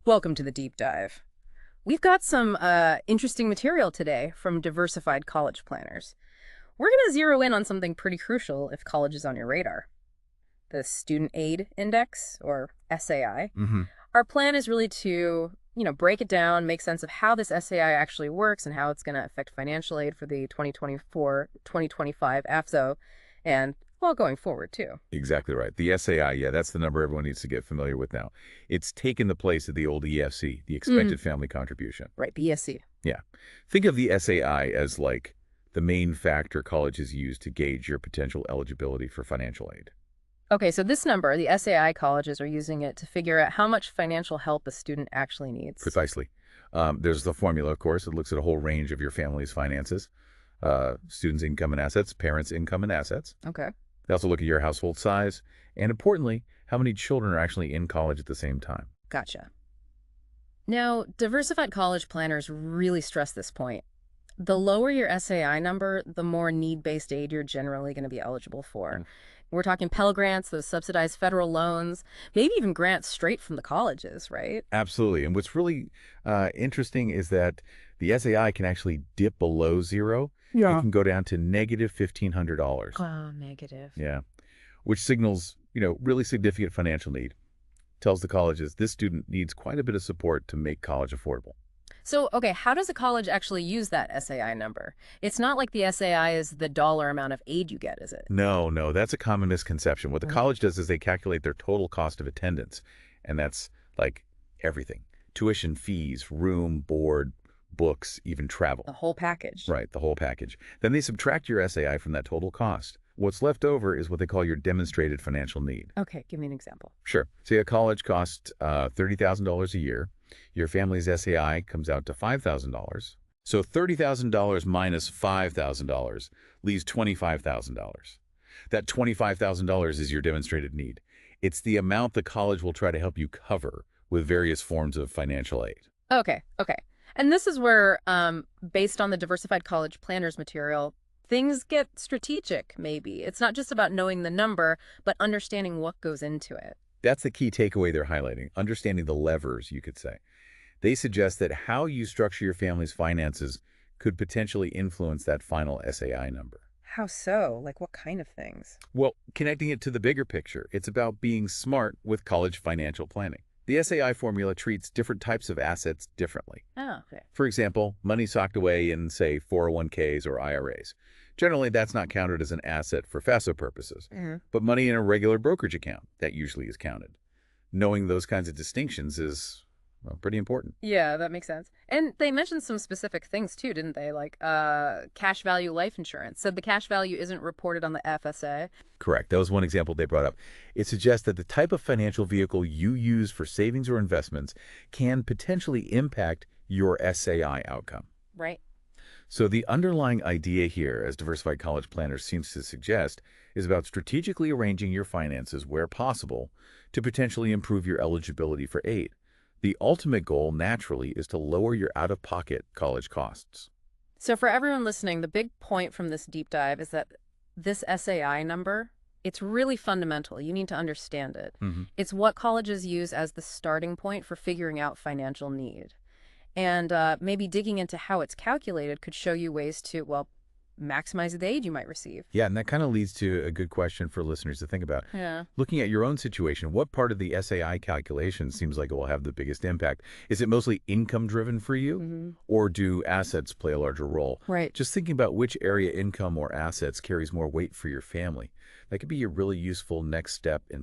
Welcome to the deep dive. We've got some interesting material today from Diversified College Planners. We're going to zero in on something pretty crucial if college is on your radar, the Student Aid Index, or SAI. hmm Our plan is really to, break it down, make sense of how this SAI actually works and how it's going to affect financial aid for the 2024-2025 FAFSA and, well, going forward, too. Exactly right. The SAI, yeah, that's the number everyone needs to get familiar with now. It's taken the place of the old EFC, the Mm, expected family contribution. right, BSC. Yeah. Think of the SAI as like the main factor colleges use to gauge your potential eligibility for financial aid. Okay, so this number, the SAI colleges are using it to figure out how much financial help a student actually needs. Precisely. There's the formula, of course. It looks at a whole range of your family's finances, students' income and assets, parents' income and assets. Okay. They also look at your household size, and importantly, how many children are actually in college at the same time. Gotcha. Now, diversified college planners really stress this point. The lower your SAI number, the more need-based aid you're generally going to be eligible for. Mm. We're talking Pell Grants, those subsidized federal loans, maybe even grants straight from the colleges, right? Absolutely. And what's really interesting is that the SAI can actually dip below zero. It Yeah. can go down to negative $1,500. Oh, negative. Yeah. Which signals, really significant financial need. Tells the colleges this student needs quite a bit of support to make college affordable. So, okay, how does a college actually use that SAI number? It's not like the SAI is the dollar amount of aid you get, is it? No, that's a common misconception. What the Mm. college does is they calculate their total cost of attendance, and that's like everything. Tuition, fees, room, board, books, even travel. The whole package. Right, the whole package. Then they subtract your SAI from that total cost. What's left over is what they call your demonstrated financial need. Okay, give me an example. Sure. Say a college costs $30,000 a year. Your family's SAI comes out to $5,000. So $30,000 minus $5,000 leaves $25,000. That $25,000 is your demonstrated need. It's the amount the college will try to help you cover with various forms of financial aid. Okay. And this is where, based on the Diversified College Planners material, things get strategic, maybe. It's not just about knowing the number, but understanding what goes into it. That's the key takeaway they're highlighting, understanding the levers, you could say. They suggest that how you structure your family's finances could potentially influence that final SAI number. How so? Like what kind of things? Well, connecting it to the bigger picture, it's about being smart with college financial planning. The SAI formula treats different types of assets differently. Oh, okay. For example, money socked away in, say, 401ks or IRAs. Generally, that's not counted as an asset for FAFSA purposes, but money in a regular brokerage account, that usually is counted. Knowing those kinds of distinctions is, well, pretty important. Yeah, that makes sense. And they mentioned some specific things too, didn't they? Like cash value life insurance. Said the cash value isn't reported on the FSA. Correct. That was one example they brought up. It suggests that the type of financial vehicle you use for savings or investments can potentially impact your SAI outcome. Right. So the underlying idea here, as Diversified College Planners seems to suggest, is about strategically arranging your finances where possible to potentially improve your eligibility for aid. The ultimate goal, naturally, is to lower your out-of-pocket college costs. So for everyone listening, the big point from this deep dive is that this SAI number, it's really fundamental. You need to understand it. hmm It's what colleges use as the starting point for figuring out financial need. And maybe digging into how it's calculated could show you ways to, well, maximize the aid you might receive. Yeah, and that kind of leads to a good question for listeners to think about. Yeah. Looking at your own situation, what part of the SAI calculation seems like it will have the biggest impact? Is it mostly income-driven for you, Hmm. or do assets play a larger role? Right. Just thinking about which area income or assets carries more weight for your family. That could be a really useful next step in